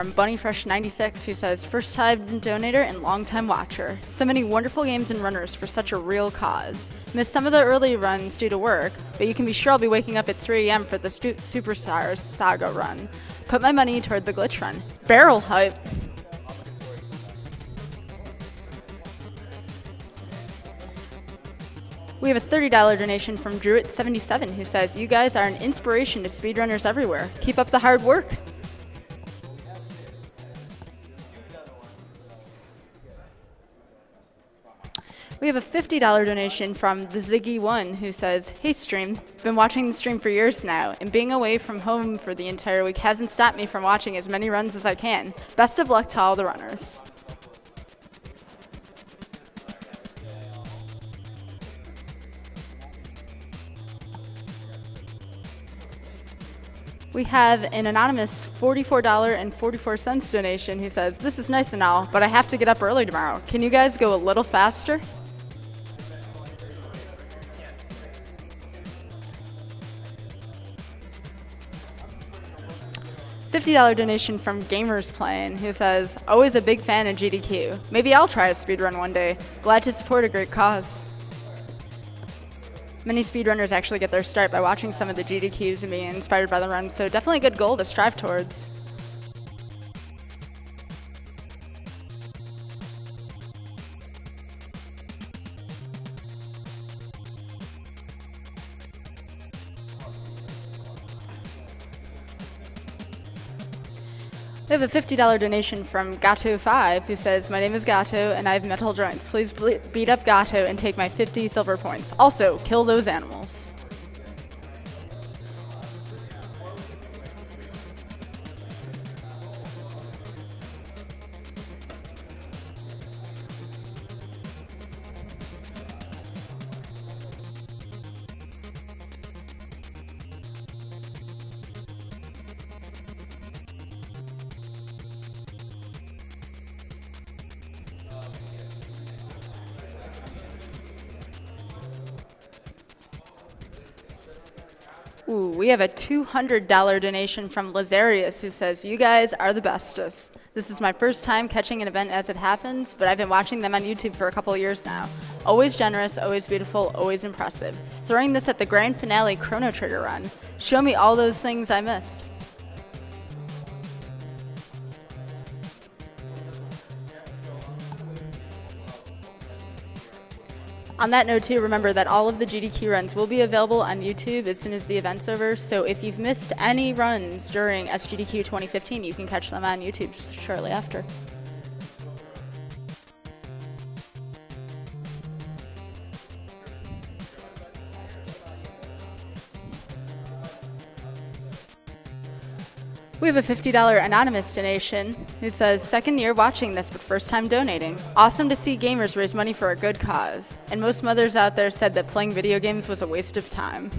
from BunnyFresh96, who says, first time donator and long time watcher. So many wonderful games and runners for such a real cause. Missed some of the early runs due to work, but you can be sure I'll be waking up at 3 AM for the Superstars Saga run. Put my money toward the glitch run. Barrel hype. We have a $30 donation from Druid77, who says, you guys are an inspiration to speedrunners everywhere. Keep up the hard work. We have a $50 donation from the Ziggy1, who says, hey stream, been watching the stream for years now, and being away from home for the entire week hasn't stopped me from watching as many runs as I can. Best of luck to all the runners. We have an anonymous $44.44 donation who says, this is nice and all, but I have to get up early tomorrow. Can you guys go a little faster? $50 donation from Gamers Playing, who says, always a big fan of GDQ. Maybe I'll try a speedrun one day. Glad to support a great cause. Many speedrunners actually get their start by watching some of the GDQs and being inspired by the runs, so definitely a good goal to strive towards. We have a $50 donation from Gato5, who says, my name is Gato and I have metal joints. Please beat up Gato and take my 50 silver points. Also, kill those animals. Ooh, we have a $200 donation from Lazarius, who says, you guys are the bestest. This is my first time catching an event as it happens, but I've been watching them on YouTube for a couple of years now. Always generous, always beautiful, always impressive. Throwing this at the grand finale Chrono Trigger run. Show me all those things I missed. On that note too, remember that all of the GDQ runs will be available on YouTube as soon as the event's over, so if you've missed any runs during SGDQ 2015, you can catch them on YouTube shortly after. We have a $50 anonymous donation who says, second year watching this, but first time donating. Awesome to see gamers raise money for a good cause. And most mothers out there said that playing video games was a waste of time.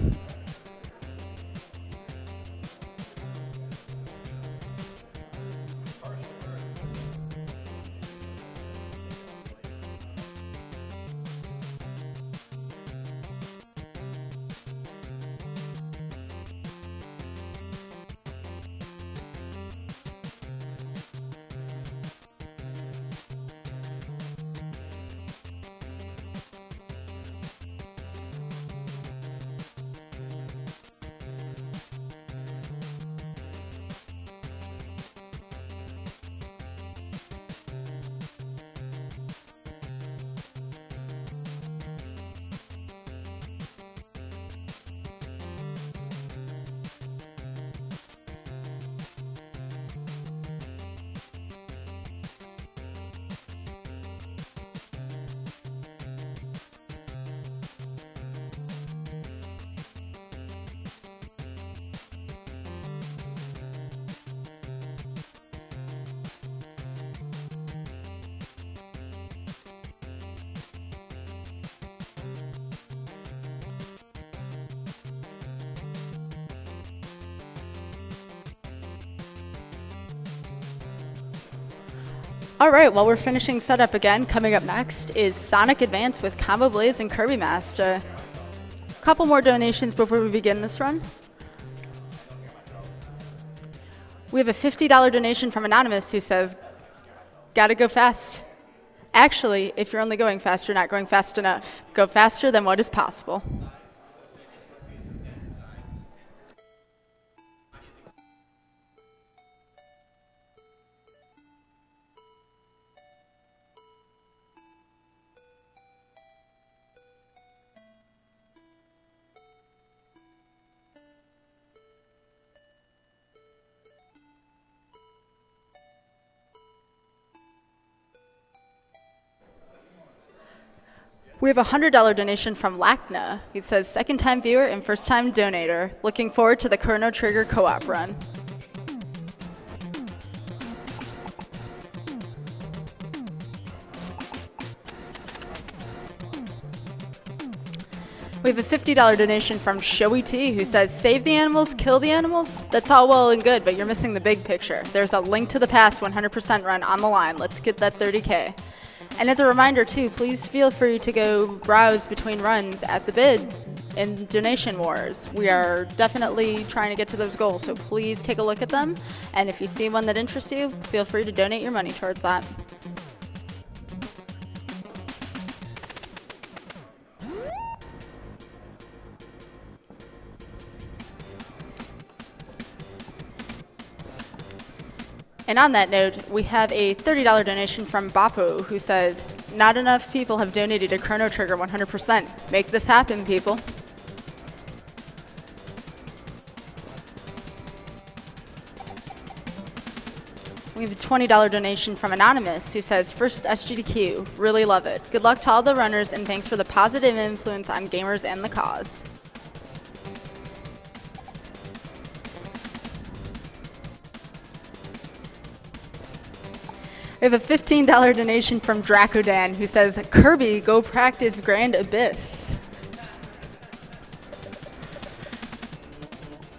All right, well, we're finishing setup again. Coming up next is Sonic Advance with Combo Blaze and kirbymastah. A couple more donations before we begin this run. We have a $50 donation from Anonymous who says, gotta go fast. Actually, if you're only going fast, you're not going fast enough. Go faster than what is possible. We have a $100 donation from Lacna. He says, second-time viewer and first-time donator. Looking forward to the Chrono Trigger co-op run. We have a $50 donation from Showy T, who says, save the animals, kill the animals? That's all well and good, but you're missing the big picture. There's a Link to the Past 100% run on the line. Let's get that 30K. And as a reminder, too, please feel free to go browse between runs at the bid in Donation Wars. We are definitely trying to get to those goals, so please take a look at them. And if you see one that interests you, feel free to donate your money towards that. And on that note, we have a $30 donation from Bappo, who says, not enough people have donated to Chrono Trigger 100%. Make this happen, people. We have a $20 donation from Anonymous, who says, first SGDQ, really love it. Good luck to all the runners, and thanks for the positive influence on gamers and the cause. We have a $15 donation from Dracodan, who says, Kirby, go practice Grand Abyss.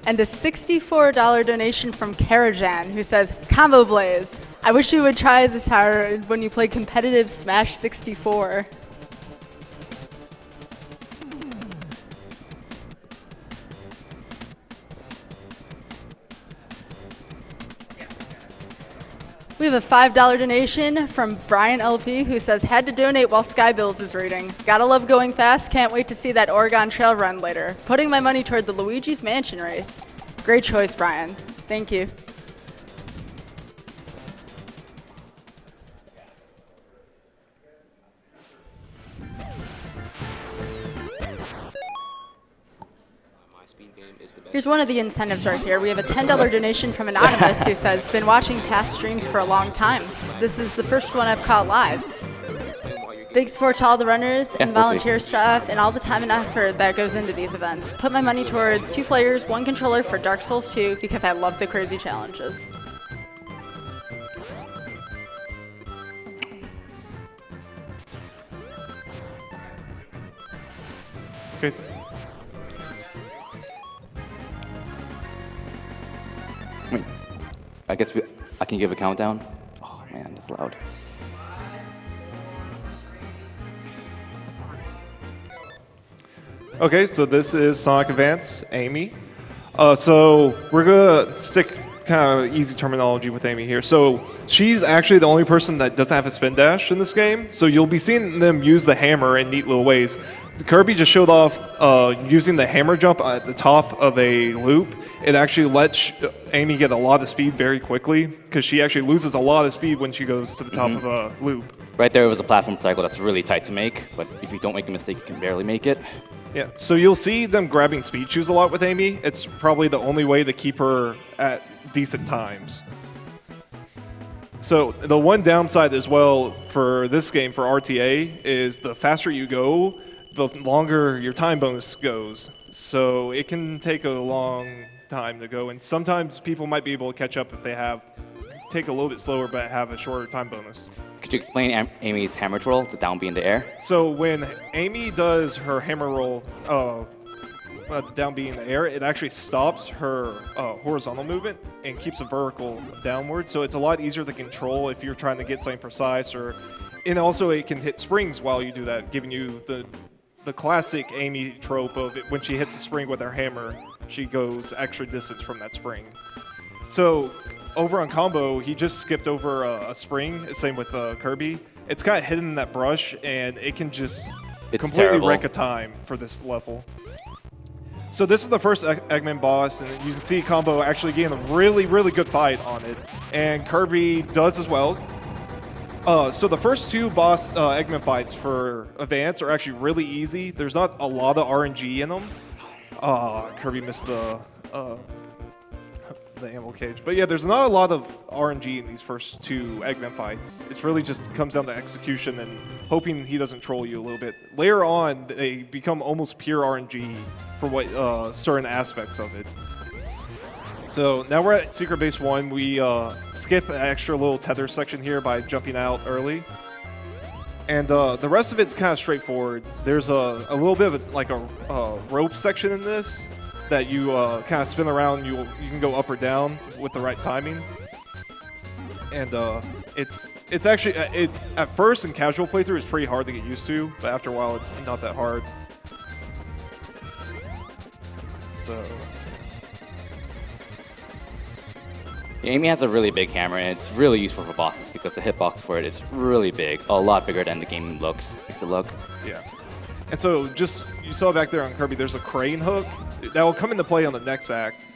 And a $64 donation from Karajan, who says, Combo Blaze, I wish you would try this hard when you play competitive Smash 64. We have a $5 donation from Brian LP, who says, had to donate while Skybills is reading. Gotta love going fast, can't wait to see that Oregon Trail run later. Putting my money toward the Luigi's Mansion race. Great choice, Brian. Thank you. Here's one of the incentives right here. We have a $10 donation from Anonymous, who says, been watching past streams for a long time. This is the first one I've caught live. Big support to all the runners and volunteer staff and all the time and effort that goes into these events. Put my money towards 2 players, 1 controller for Dark Souls 2 because I love the crazy challenges. Okay. Wait, I guess I can give a countdown? Oh man, that's loud. Okay, so this is Sonic Advance, Amy. So we're gonna stick kind of easy terminology with Amy here. So she's actually the only person that doesn't have a spin dash in this game. So you'll be seeing them use the hammer in neat little ways. Kirby just showed off using the hammer jump at the top of a loop. It actually lets Amy get a lot of speed very quickly because she actually loses a lot of speed when she goes to the top of a loop. Right there was a platform cycle that's really tight to make, but if you don't make a mistake, you can barely make it. Yeah, so you'll see them grabbing speed shoes a lot with Amy. It's probably the only way to keep her at decent times. So the one downside as well for this game, for RTA, is the faster you go, the longer your time bonus goes. So it can take a long time to go, and sometimes people might be able to catch up if they take a little bit slower but have a shorter time bonus. Could you explain Amy's hammer roll, the down B in the air? So when Amy does her hammer roll, the down B in the air, it actually stops her horizontal movement and keeps a vertical downward. So it's a lot easier to control if you're trying to get something precise, and also it can hit springs while you do that, giving you the classic Amy trope of when she hits a spring with her hammer, she goes extra distance from that spring. So over on combo, he just skipped over a spring. Same with Kirby. It's kind of hidden in that brush, and it can just completely wreck a time for this level. So this is the first Eggman boss, and you can see combo actually getting a really, really good fight on it. And Kirby does as well. So the first two boss Eggman fights for Advance are actually really easy. There's not a lot of RNG in them. Kirby missed the ammo cage. But yeah, there's not a lot of RNG in these first two Eggman fights. It's really just comes down to execution and hoping he doesn't troll you a little bit. Later on, they become almost pure RNG for what certain aspects of it. So now we're at Secret Base 1. We skip an extra little tether section here by jumping out early. And the rest of it's kind of straightforward. There's a little bit of a rope section in this that you kind of spin around. You can go up or down with the right timing. And it's actually, at first in casual playthrough, it's pretty hard to get used to. But after a while, it's not that hard. So... Amy has a really big hammer, and it's really useful for bosses because the hitbox for it is really big, a lot bigger than the game makes it look. Yeah. And so just, you saw back there on Kirby, there's a crane hook that will come into play on the next act.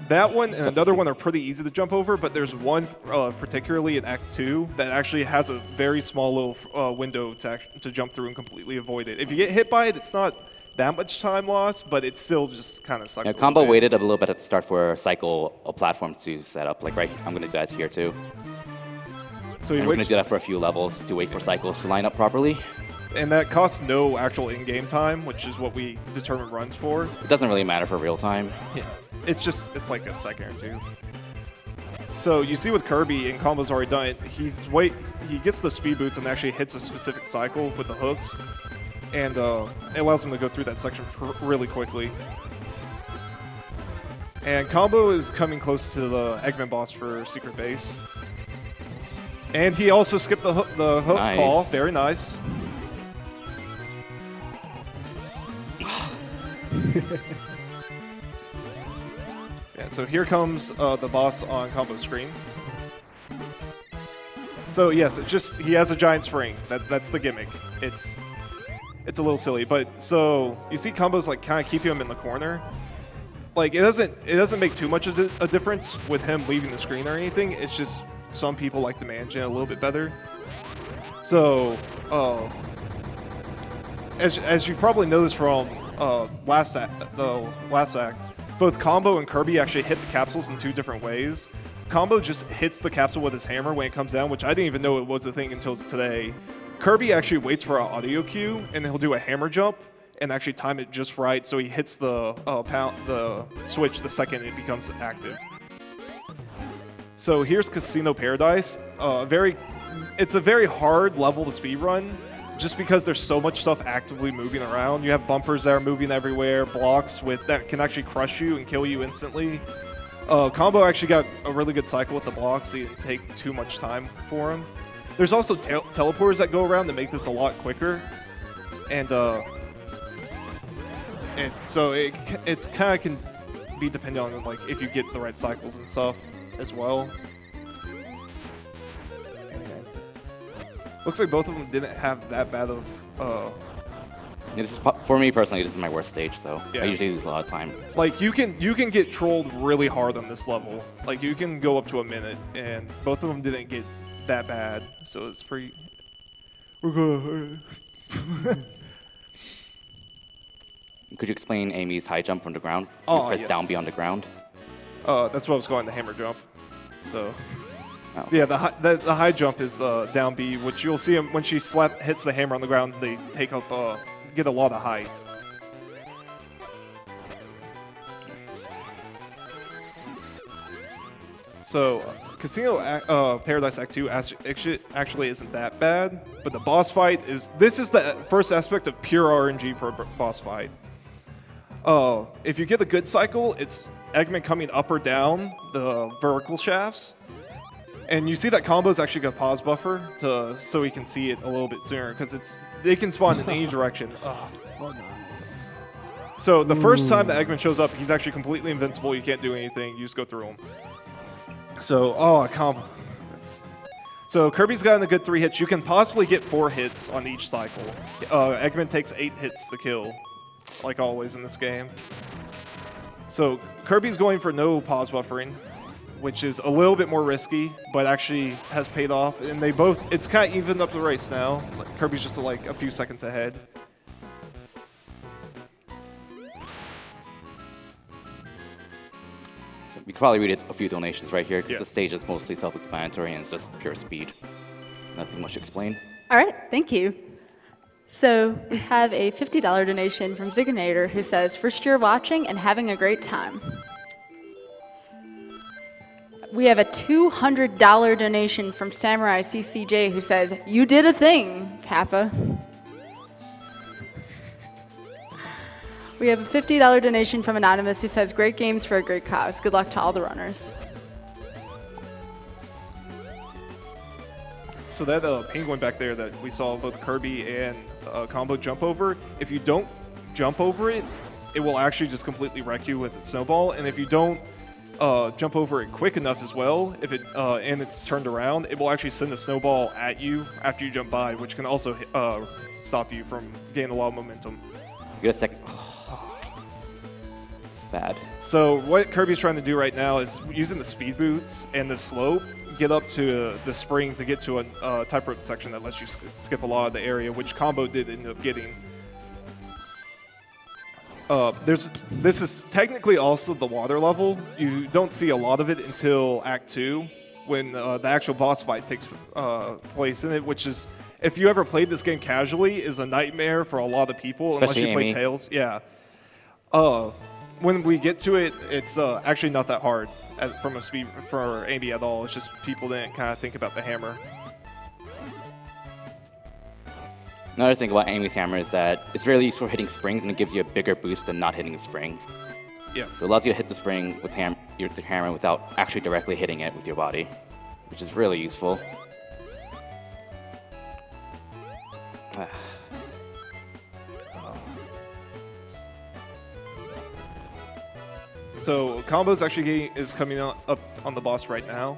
That one and another one are pretty easy to jump over, but there's one particularly in Act 2 that actually has a very small little window to jump through and completely avoid it. If you get hit by it, it's not that much time lost, but it still just kind of sucks. Yeah, combo waited a little bit at the start for a cycle of platforms to set up. Like right, I'm going to do that here too. So we're going to do that for a few levels to wait for cycles to line up properly. And that costs no actual in-game time, which is what we determine runs for. It doesn't really matter for real time. Yeah, it's like a second or two. So you see with Kirby, and combo's already done it. He gets the speed boots and actually hits a specific cycle with the hooks. And it allows him to go through that section really quickly. And combo is coming close to the Eggman boss for Secret Base. And he also skipped the hook call. Very nice. Yeah, so here comes the boss on combo screen. So yes, it's just he has a giant spring. That's the gimmick. It's a little silly, but so you see combos like kind of keeping him in the corner. Like it doesn't make too much of a difference with him leaving the screen or anything. It's just some people like to manage it a little bit better. So as you probably noticed from the last act, both Combo and Kirby actually hit the capsules in two different ways. Combo just hits the capsule with his hammer when it comes down, which I didn't even know it was a thing until today. Kirby actually waits for an audio cue, and then he'll do a hammer jump and actually time it just right so he hits the switch the second it becomes active. So here's Casino Paradise. It's a very hard level to speedrun just because there's so much stuff actively moving around. You have bumpers that are moving everywhere, blocks that can actually crush you and kill you instantly. Combo actually got a really good cycle with the blocks, so it didn't take too much time for him. There's also teleporters that go around to make this a lot quicker, and so it's kind of can be dependent on like if you get the right cycles and stuff as well. And looks like both of them didn't have that bad of. For me personally, this is my worst stage, so yeah. I usually lose a lot of time. Like you can get trolled really hard on this level. Like you can go up to a minute, and both of them didn't get that bad, so it's pretty. We're good. Could you explain Amy's high jump from the ground? Oh, you press yes. down beyond the ground. That's what I was calling the hammer jump. So, yeah, the high jump is down B, which you'll see him when she hits the hammer on the ground. They take up get a lot of height. So, Casino Paradise Act 2 actually isn't that bad, but the boss fight this is the first aspect of pure RNG for a boss fight. If you get a good cycle, it's Eggman coming up or down the vertical shafts. And you see that Combo's actually got a pause buffer so he can see it a little bit sooner, because they can spawn in any direction. So the first time that Eggman shows up, he's actually completely invincible. You can't do anything. You just go through him. So, oh, combo. So Kirby's gotten a good 3 hits. You can possibly get 4 hits on each cycle. Eggman takes 8 hits to kill, like always in this game. So Kirby's going for no pause buffering, which is a little bit more risky, but actually has paid off. And they both, it's kind of evened up the race now. Kirby's just like a few seconds ahead. You could probably read a few donations right here, because yeah. the stage is mostly self-explanatory and it's just pure speed. Nothing much to explain. All right, thank you. So we have a $50 donation from Ziganator who says, first year watching and having a great time. We have a $200 donation from Samurai CCJ who says, you did a thing, Kappa. We have a $50 donation from Anonymous who says, great games for a great cause. Good luck to all the runners. So that penguin back there that we saw both Kirby and Combo jump over, if you don't jump over it, it will actually just completely wreck you with its snowball. And if you don't jump over it quick enough as well, if it and it's turned around, it will actually send a snowball at you after you jump by, which can also stop you from gaining a lot of momentum. Get a second. It's bad. So what Kirby's trying to do right now is using the speed boots and the slope, get up to the spring to get to a type rope section that lets you skip a lot of the area, which Combo did end up getting. This is technically also the water level. You don't see a lot of it until Act 2, when the actual boss fight takes place in it, which is, if you ever played this game casually, is a nightmare for a lot of people, especially unless you play Tails. Yeah. When we get to it, it's actually not that hard from a speed for Amy at all. It's just people didn't kind of think about the hammer. Another thing about Amy's hammer is that it's really useful for hitting springs, and it gives you a bigger boost than not hitting the spring. Yeah. So it allows you to hit the spring with your hammer without actually directly hitting it with your body, which is really useful. So Combo's actually is coming up on the boss right now.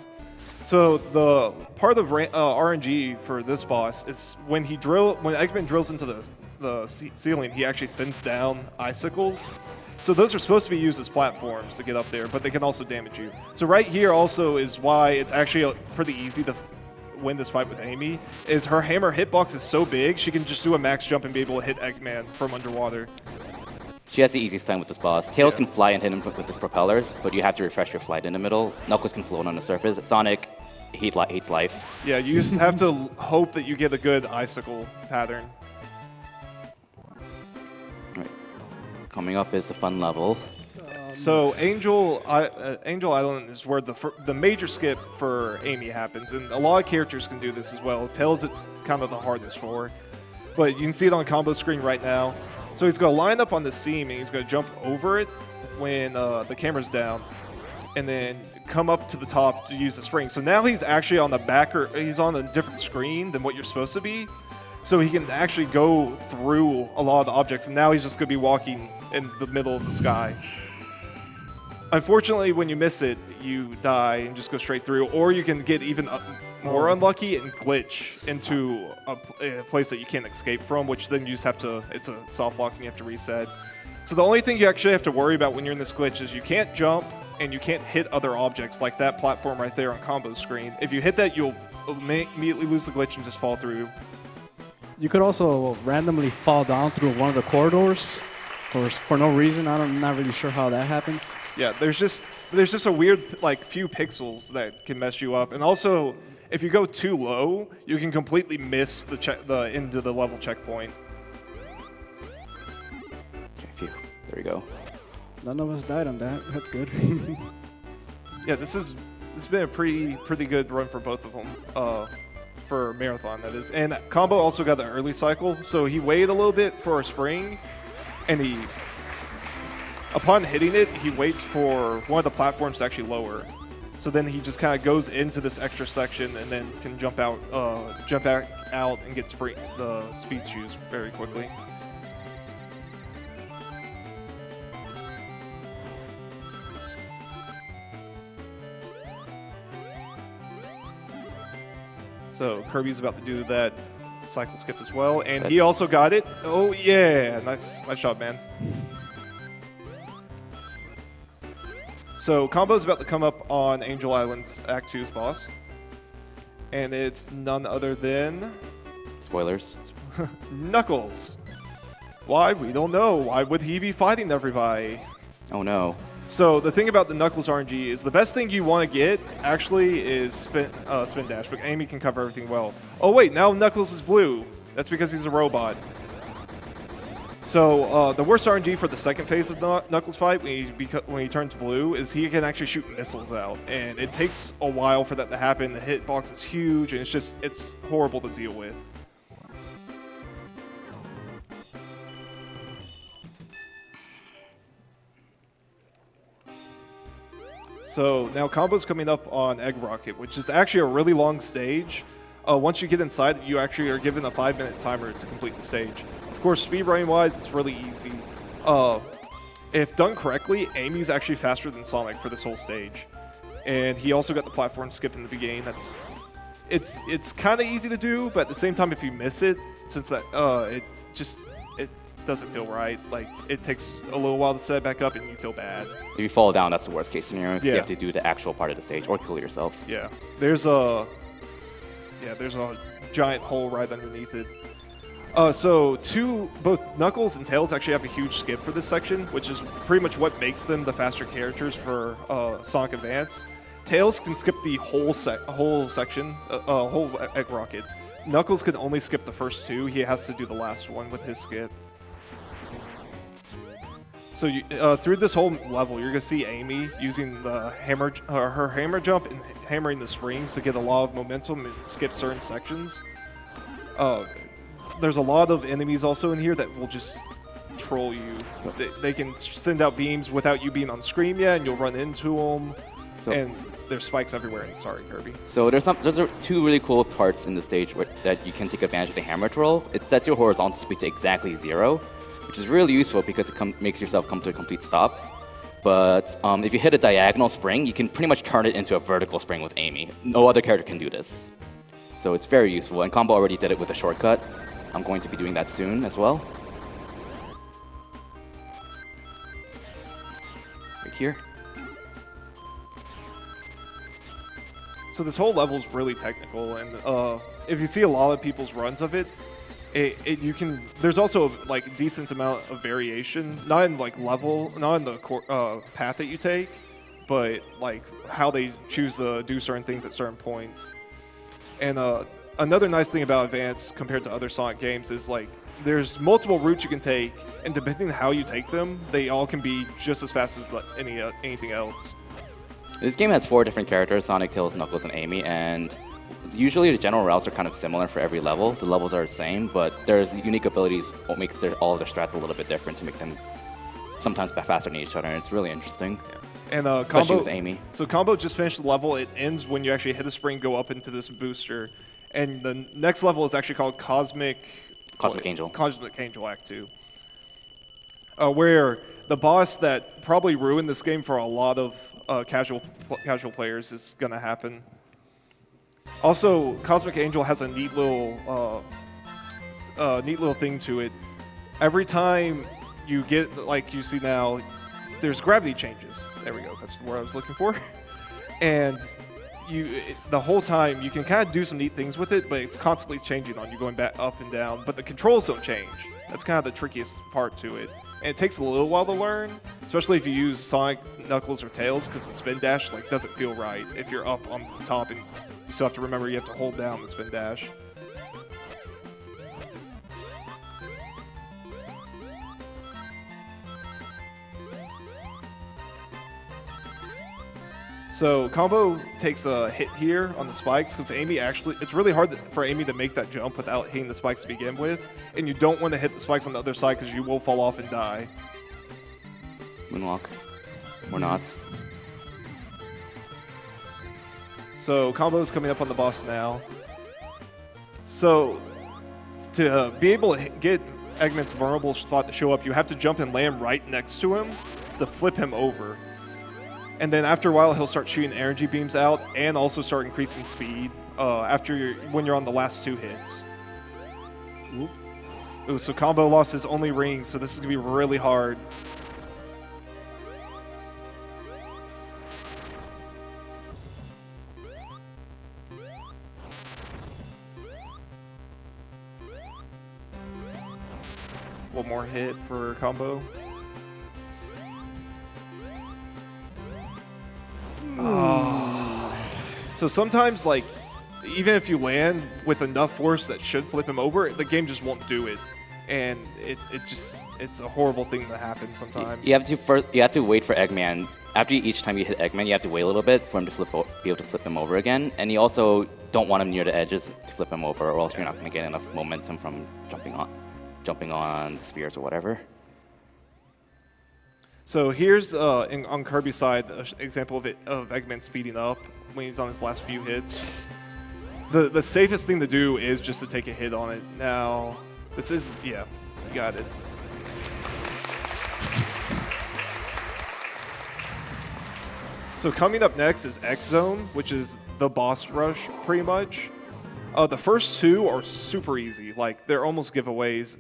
So the part of RNG for this boss is when Eggman drills into the ceiling, he actually sends down icicles. So those are supposed to be used as platforms to get up there, but they can also damage you. So right here also is why it's actually pretty easy to win this fight with Amy, is her hammer hitbox is so big, she can just do a max jump and be able to hit Eggman from underwater. She has the easiest time with this boss. Tails can fly and hit him with his propellers, but you have to refresh your flight in the middle. Knuckles can float on the surface. Sonic, he hates life. Yeah, you just have to hope that you get a good icicle pattern. Right. Coming up is a fun level. So Angel Island is where the major skip for Amy happens, and a lot of characters can do this as well. Tails, it's kind of the hardest for, but you can see it on combo screen right now. So he's going to line up on the seam, and he's going to jump over it when the camera's down, and then come up to the top to use the spring. So now he's actually on the back, or he's on a different screen than what you're supposed to be. So he can actually go through a lot of the objects, and now he's just going to be walking in the middle of the sky. Unfortunately, when you miss it, you die and just go straight through, or you can get even more unlucky and glitch into a place that you can't escape from, which then you just have to, it's a soft lock and you have to reset. So the only thing you actually have to worry about when you're in this glitch is you can't jump and you can't hit other objects like that platform right there on combo screen. If you hit that, you'll immediately lose the glitch and just fall through. You could also randomly fall down through one of the corridors for no reason. I'm not really sure how that happens. Yeah, there's just a weird few pixels that can mess you up, and also if you go too low, you can completely miss the end of the level checkpoint. Okay, phew. There we go. None of us died on that. That's good. Yeah, this has been a pretty good run for both of them. For Marathon, that is. And Combo also got the early cycle, so he waited a little bit for a spring, and upon hitting it, he waits for one of the platforms to actually lower. So then he just kind of goes into this extra section and then can jump out and get the speed shoes very quickly. So Kirby's about to do that cycle skip as well, and he also got it. Oh yeah, nice shot, man. So combo's about to come up on Angel Island's Act 2's boss, and it's none other than spoilers. Knuckles. Why? We don't know. Why would he be fighting everybody? Oh no. So the thing about the Knuckles RNG is the best thing you want to get actually is spin dash, but Amy can cover everything well. Oh wait, now Knuckles is blue. That's because he's a robot. So the worst RNG for the second phase of Knuckles fight when he turns blue is he can actually shoot missiles out, and it takes a while for that to happen. The hitbox is huge, and it's horrible to deal with. So now combo's coming up on Egg Rocket, which is actually a really long stage. Once you get inside, you actually are given a 5-minute timer to complete the stage. Of course, speedrunning-wise, it's really easy. If done correctly, Amy's actually faster than Sonic for this whole stage. And he also got the platform skip in the beginning. It's kind of easy to do, but at the same time, if you miss it, since that it doesn't feel right. Like, it takes a little while to set it back up, and you feel bad. If you fall down, that's the worst case scenario, because you have to do the actual part of the stage or kill yourself. Yeah, there's a giant hole right underneath it. So both Knuckles and Tails actually have a huge skip for this section, which is pretty much what makes them the faster characters for Sonic Advance. Tails can skip the whole section, whole Egg Rocket. Knuckles can only skip the first two. He has to do the last one with his skip. So through this whole level, you're going to see Amy using the her hammer jump and hammering the springs to get a lot of momentum and skip certain sections. There's a lot of enemies also in here that will just troll you. They can send out beams without you being on screen yet, and you'll run into them. And there's spikes everywhere. Sorry, Kirby. So those are two really cool parts in the stage that you can take advantage of the hammer troll. It sets your horizontal speed to exactly 0, which is really useful because it makes yourself come to a complete stop. But if you hit a diagonal spring, you can pretty much turn it into a vertical spring with Amy. No other character can do this. So it's very useful, and Combo already did it with a shortcut. I'm going to be doing that soon as well. Right here. So this whole level is really technical, and if you see a lot of people's runs of it, there's also like a decent amount of variation, not in like level, not in the path that you take, but like how they choose to do certain things at certain points. And another nice thing about Advance compared to other Sonic games is like there's multiple routes you can take, and depending on how you take them, they all can be just as fast as anything else. This game has 4 different characters: Sonic, Tails, Knuckles, and Amy, and usually the general routes are kind of similar for every level. The levels are the same, but there's unique abilities what makes all of their strats a little bit different to make them sometimes faster than each other, and it's really interesting. Yeah. And especially with Amy. So Combo just finished the level. It ends when you actually hit a spring, go up into this booster, and the next level is actually called Cosmic Angel. Cosmic Angel Act 2, where the boss that probably ruined this game for a lot of casual players is going to happen. Also, Cosmic Angel has a neat little thing to it. Every time you get, like you see now, there's gravity changes. There we go. That's the word I was looking for. And the whole time you can kind of do some neat things with it, but it's constantly changing on you, going back up and down. But the controls don't change. That's kind of the trickiest part to it. And it takes a little while to learn, especially if you use Sonic, Knuckles, or Tails, because the spin dash doesn't feel right if you're up on top, and you still have to remember you have to hold down the spin dash. So Combo takes a hit here on the spikes because it's really hard for Amy to make that jump without hitting the spikes to begin with, and you don't want to hit the spikes on the other side because you will fall off and die. Moonwalk. Or not. So Combo's coming up on the boss now. So to be able to get Eggman's vulnerable spot to show up, you have to jump and land right next to him to flip him over. And then after a while, he'll start shooting energy beams out and also start increasing speed when you're on the last 2 hits. Oop. Ooh, so Combo lost his only ring, so this is going to be really hard. One more hit for Combo. So sometimes, like, even if you land with enough force that should flip him over, the game just won't do it. And it's a horrible thing that happens sometimes. You have to wait for Eggman. After each time you hit Eggman, you have to wait a little bit for him to be able to flip him over again. And you also don't want him near the edges to flip him over, or else you're not going to get enough momentum from jumping on the spears or whatever. So here's on Kirby's side an example of Eggman speeding up when he's on his last few hits. The safest thing to do is just to take a hit on it. Now, this is, yeah, you got it. So coming up next is X Zone, which is the boss rush, pretty much. The first 2 are super easy. Like, they're almost giveaways.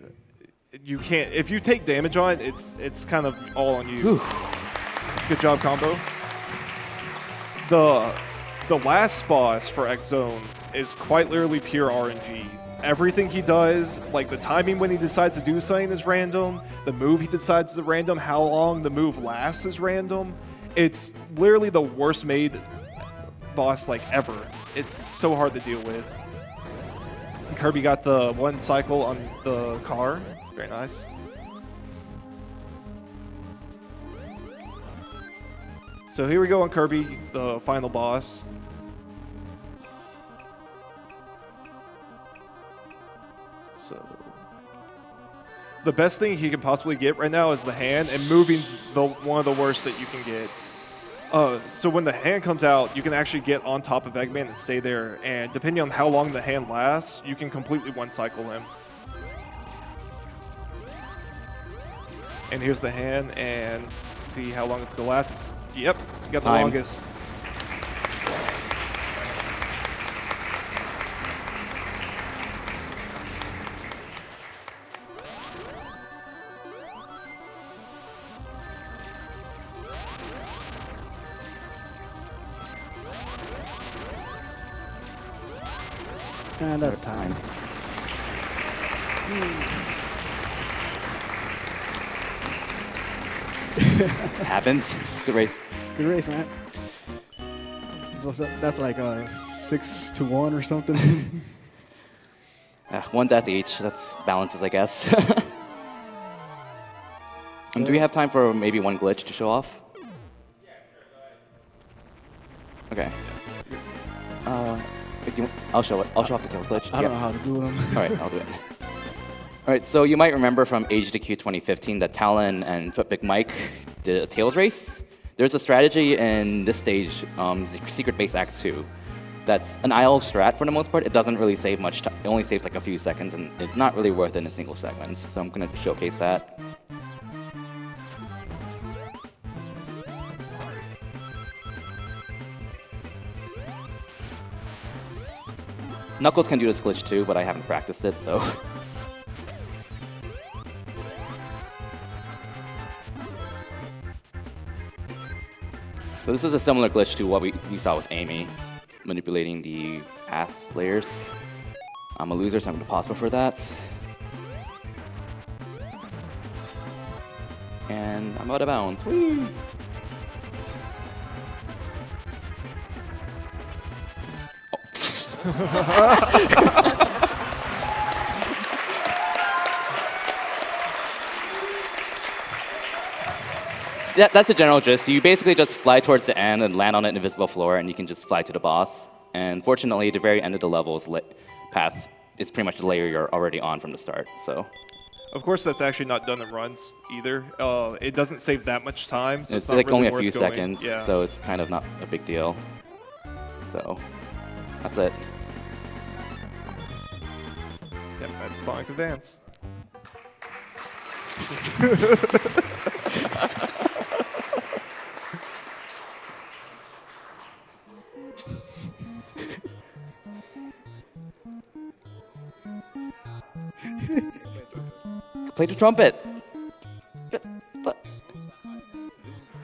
You can't, if you take damage on it, it's kind of all on you. Whew. Good job, Combo. The last boss for X Zone is quite literally pure RNG. Everything he does, like the timing when he decides to do something is random, the move he decides is random, how long the move lasts is random. It's literally the worst made boss like ever. It's so hard to deal with. And Kirby got the 1 cycle on the car. Very nice. So here we go on Kirby, the final boss. So the best thing he can possibly get right now is the hand, and moving's one of the worst that you can get. So when the hand comes out, you can actually get on top of Eggman and stay there, and depending on how long the hand lasts, you can completely one-cycle him. And here's the hand, and see how long it's gonna last. Yep, you got the longest. And that's time. Happens. Good race. Good race, man. So that's like 6-1 or something. 1 death each. That's balances, I guess. Do we have time for maybe 1 glitch to show off? Okay. I'll show it. I'll show off the Tails glitch. I don't know how to do them. All right, I'll do it. All right, so you might remember from Age to Q 2015 that Talon and Footbig Mike did a Tails race. There's a strategy in this stage, Secret Base Act 2. That's an IL strat for the most part. It doesn't really save much time. It only saves like a few seconds, and it's not really worth it in a single segment. So I'm going to showcase that. Knuckles can do this glitch too, but I haven't practiced it, so. So this is a similar glitch to what we saw with Amy, manipulating the path layers. I'm a loser, so I'm going to pause before that. And I'm out of bounds. Whee! That's the general gist. You basically just fly towards the end and land on an invisible floor, and you can just fly to the boss. And fortunately, the very end of the level's path is pretty much the layer you're already on from the start. So, of course, that's actually not done in runs either. It doesn't save that much time. So it's not like really only a worth few going. seconds, Yeah. so it's kind of not a big deal. So, that's it. Yep, that's Sonic Advance. Play the trumpet.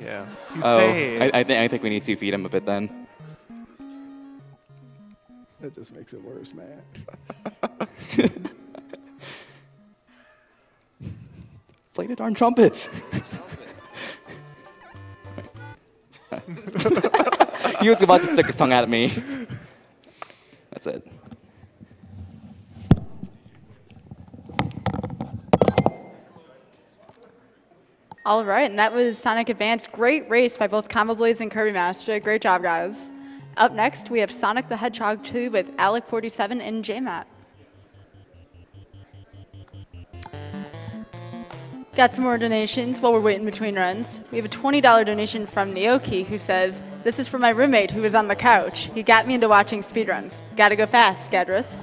Yeah. He's Oh, sad. I think we need to feed him a bit then. That just makes it worse, man. Play the darn trumpets. He was about to stick his tongue at me. That's it. All right, and that was Sonic Advance. Great race by both Combo Blaze and kirbymastah. Great job, guys. Up next, we have Sonic the Hedgehog 2 with Alec47 and JMat. Got some more donations while we're waiting between runs. We have a $20 donation from Naoki who says, "This is for my roommate who was on the couch. He got me into watching speedruns. Gotta go fast, Gadrith."